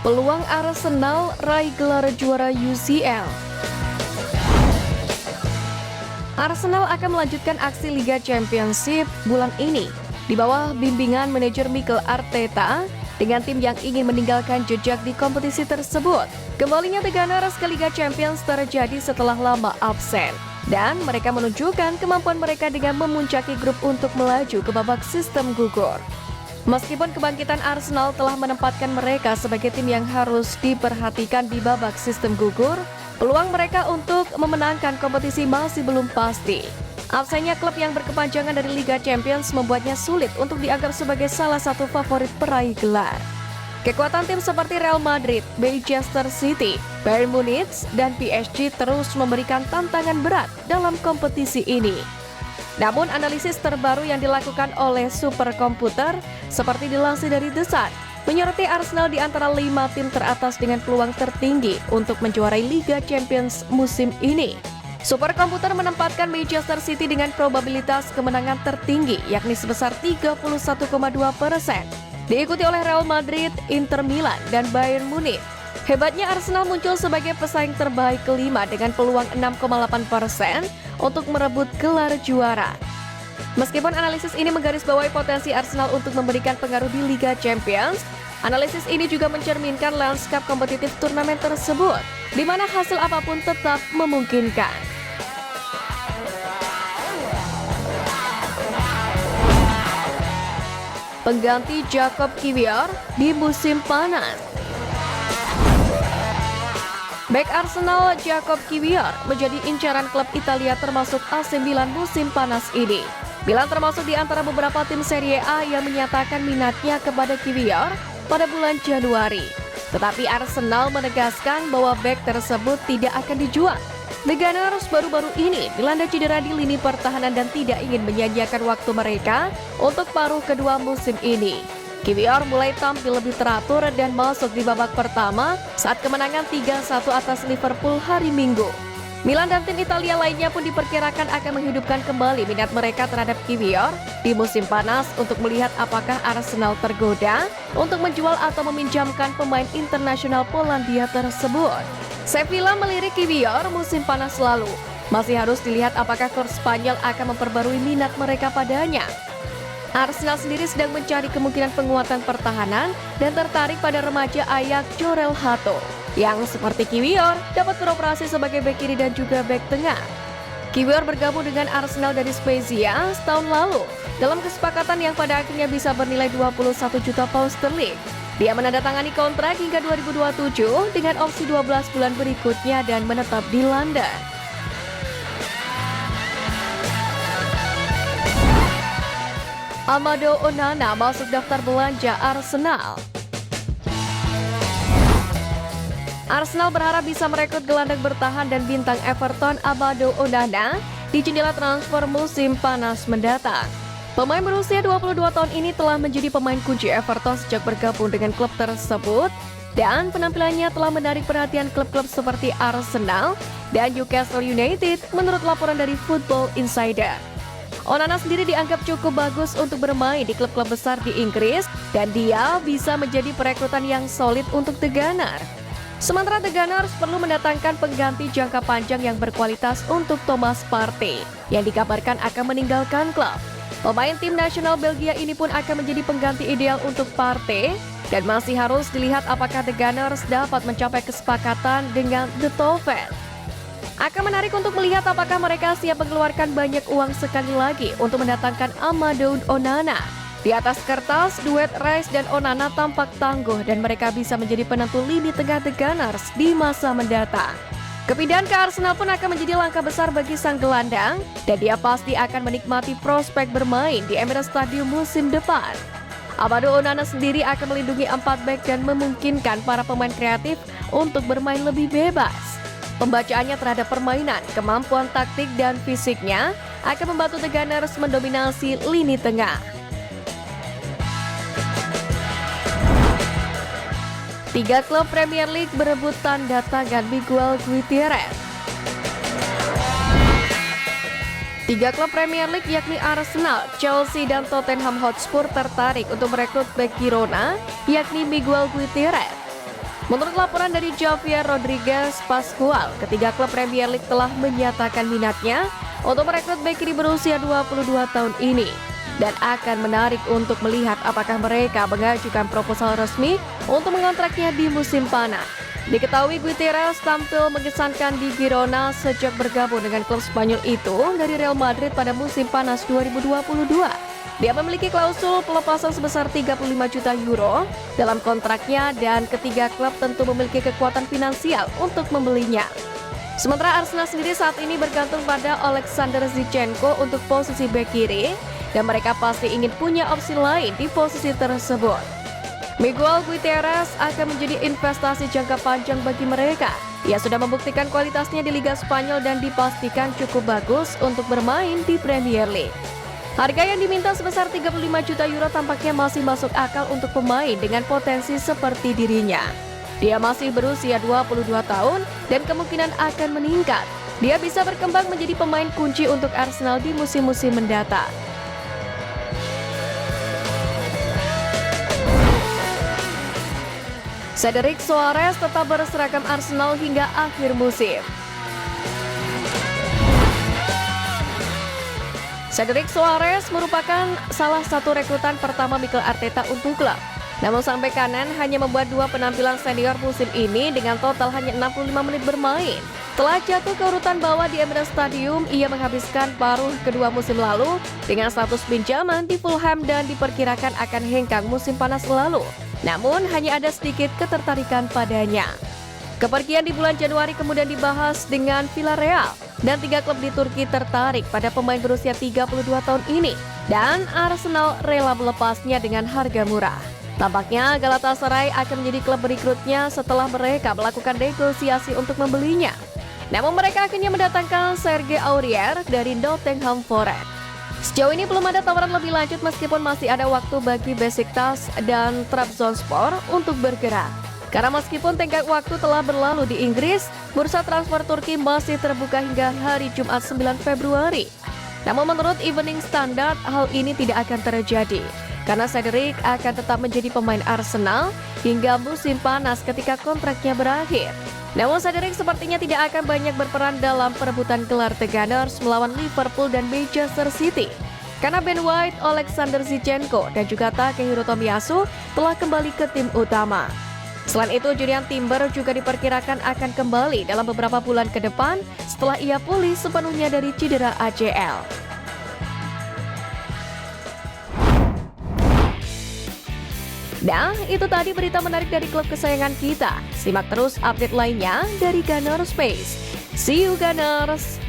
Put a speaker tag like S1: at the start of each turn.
S1: Peluang Arsenal raih gelar juara UCL. Arsenal akan melanjutkan aksi Liga Championship bulan ini di bawah bimbingan manajer Mikel Arteta dengan tim yang ingin meninggalkan jejak di kompetisi tersebut. Kembalinya The Gunners ke Liga Champions terjadi setelah lama absen dan mereka menunjukkan kemampuan mereka dengan memuncaki grup untuk melaju ke babak sistem gugur. Meskipun kebangkitan Arsenal telah menempatkan mereka sebagai tim yang harus diperhatikan di babak sistem gugur, peluang mereka untuk memenangkan kompetisi masih belum pasti. Absennya klub yang berkepanjangan dari Liga Champions membuatnya sulit untuk dianggap sebagai salah satu favorit peraih gelar. Kekuatan tim seperti Real Madrid, Manchester City, Bayern Munich, dan PSG terus memberikan tantangan berat dalam kompetisi ini. Namun analisis terbaru yang dilakukan oleh superkomputer seperti dilansir dari The Sun menyoroti Arsenal di antara 5 tim teratas dengan peluang tertinggi untuk menjuarai Liga Champions musim ini. Superkomputer menempatkan Manchester City dengan probabilitas kemenangan tertinggi yakni sebesar 31,2%. Diikuti oleh Real Madrid, Inter Milan, dan Bayern Munich. Hebatnya Arsenal muncul sebagai pesaing terbaik kelima dengan peluang 6,8% untuk merebut gelar juara. Meskipun analisis ini menggarisbawahi potensi Arsenal untuk memberikan pengaruh di Liga Champions, analisis ini juga mencerminkan lanskap kompetitif turnamen tersebut, di mana hasil apapun tetap memungkinkan. Pengganti Jakub Kiwior di musim panas. Bek Arsenal Jakub Kiwior menjadi incaran klub Italia termasuk AC Milan musim panas ini. Milan termasuk di antara beberapa tim Serie A yang menyatakan minatnya kepada Kiwior pada bulan Januari. Tetapi Arsenal menegaskan bahwa bek tersebut tidak akan dijual. The Gunners baru-baru ini dilanda cedera di lini pertahanan dan tidak ingin menyia-nyiakan waktu mereka untuk paruh kedua musim ini. Kiwior mulai tampil lebih teratur dan masuk di babak pertama saat kemenangan 3-1 atas Liverpool hari Minggu. Milan dan tim Italia lainnya pun diperkirakan akan menghidupkan kembali minat mereka terhadap Kiwior di musim panas untuk melihat apakah Arsenal tergoda untuk menjual atau meminjamkan pemain internasional Polandia tersebut. Sevilla melirik Kiwior musim panas lalu. Masih harus dilihat apakah klub Spanyol akan memperbarui minat mereka padanya. Arsenal sendiri sedang mencari kemungkinan penguatan pertahanan dan tertarik pada remaja Ajax Jorel Hato yang seperti Kiwior dapat beroperasi sebagai bek kiri dan juga bek tengah. Kiwior bergabung dengan Arsenal dari Spezia setahun lalu dalam kesepakatan yang pada akhirnya bisa bernilai 21 juta pound sterling. Dia menandatangani kontrak hingga 2027 dengan opsi 12 bulan berikutnya dan menetap di London. Amadou Onana masuk daftar belanja Arsenal. Arsenal berharap bisa merekrut gelandang bertahan dan bintang Everton Amadou Onana di jendela transfer musim panas mendatang. Pemain berusia 22 tahun ini telah menjadi pemain kunci Everton sejak bergabung dengan klub tersebut dan penampilannya telah menarik perhatian klub-klub seperti Arsenal dan Newcastle United menurut laporan dari Football Insider. Onana sendiri dianggap cukup bagus untuk bermain di klub-klub besar di Inggris dan dia bisa menjadi perekrutan yang solid untuk The Gunners. Sementara The Gunners perlu mendatangkan pengganti jangka panjang yang berkualitas untuk Thomas Partey yang dikabarkan akan meninggalkan klub. Pemain tim nasional Belgia ini pun akan menjadi pengganti ideal untuk Partey dan masih harus dilihat apakah The Gunners dapat mencapai kesepakatan dengan The Toffees. Akan menarik untuk melihat apakah mereka siap mengeluarkan banyak uang sekali lagi untuk mendatangkan Amadou Onana. Di atas kertas, duet Rice dan Onana tampak tangguh dan mereka bisa menjadi penentu lini tengah The Gunners di masa mendatang. Kepindahan ke Arsenal pun akan menjadi langkah besar bagi sang gelandang dan dia pasti akan menikmati prospek bermain di Emirates Stadium musim depan. Amadou Onana sendiri akan melindungi 4 bek dan memungkinkan para pemain kreatif untuk bermain lebih bebas. Pembacaannya terhadap permainan, kemampuan taktik dan fisiknya akan membantu The Gunners mendominasi lini tengah. 3 klub Premier League berebut tanda tangan Miguel Gutierrez. 3 klub Premier League yakni Arsenal, Chelsea, dan Tottenham Hotspur tertarik untuk merekrut bek Girona yakni Miguel Gutierrez. Menurut laporan dari Javier Rodriguez Pascual, ketiga klub Premier League telah menyatakan minatnya untuk merekrut bek kiri berusia 22 tahun ini dan akan menarik untuk melihat apakah mereka mengajukan proposal resmi untuk mengontraknya di musim panas. Diketahui Guitierrez tampil mengesankan di Girona sejak bergabung dengan klub Spanyol itu dari Real Madrid pada musim panas 2022. Dia memiliki klausul pelepasan sebesar 35 juta euro dalam kontraknya dan ketiga klub tentu memiliki kekuatan finansial untuk membelinya. Sementara Arsenal sendiri saat ini bergantung pada Alexander Zinchenko untuk posisi bek kiri dan mereka pasti ingin punya opsi lain di posisi tersebut. Miguel Guitierrez akan menjadi investasi jangka panjang bagi mereka. Ia sudah membuktikan kualitasnya di Liga Spanyol dan dipastikan cukup bagus untuk bermain di Premier League. Harga yang diminta sebesar 35 juta euro tampaknya masih masuk akal untuk pemain dengan potensi seperti dirinya. Dia masih berusia 22 tahun dan kemungkinan akan meningkat. Dia bisa berkembang menjadi pemain kunci untuk Arsenal di musim-musim mendatang. Cedric Soares tetap berseragam Arsenal hingga akhir musim. Cedric Soares merupakan salah satu rekrutan pertama Mikel Arteta untuk klub. Namun sampai kanan hanya membuat 2 penampilan senior musim ini dengan total hanya 65 menit bermain. Setelah jatuh ke urutan bawah di Emirates Stadium, ia menghabiskan paruh kedua musim lalu dengan status pinjaman di Fulham dan diperkirakan akan hengkang musim panas lalu. Namun hanya ada sedikit ketertarikan padanya. Kepergian di bulan Januari kemudian dibahas dengan Villarreal dan 3 klub di Turki tertarik pada pemain berusia 32 tahun ini dan Arsenal rela melepasnya dengan harga murah. Tampaknya Galatasaray akan menjadi klub berikutnya setelah mereka melakukan negosiasi untuk membelinya. Namun mereka akhirnya mendatangkan Serge Aurier dari Nottingham Forest. Sejauh ini belum ada tawaran lebih lanjut meskipun masih ada waktu bagi Besiktas dan Trabzonspor untuk bergerak. Karena meskipun tenggat waktu telah berlalu di Inggris, bursa transfer Turki masih terbuka hingga hari Jumat 9 Februari. Namun menurut Evening Standard, hal ini tidak akan terjadi. Karena Cedric akan tetap menjadi pemain Arsenal hingga musim panas ketika kontraknya berakhir. Namun Cedric sepertinya tidak akan banyak berperan dalam perebutan gelar The Gunners melawan Liverpool dan Manchester City. Karena Ben White, Alexander Zinchenko, dan juga Takehiro Tomiyasu telah kembali ke tim utama. Selain itu, Julian Timber juga diperkirakan akan kembali dalam beberapa bulan ke depan setelah ia pulih sepenuhnya dari cedera ACL. Nah, itu tadi berita menarik dari klub kesayangan kita. Simak terus update lainnya dari Gunners Space. See you Gunners!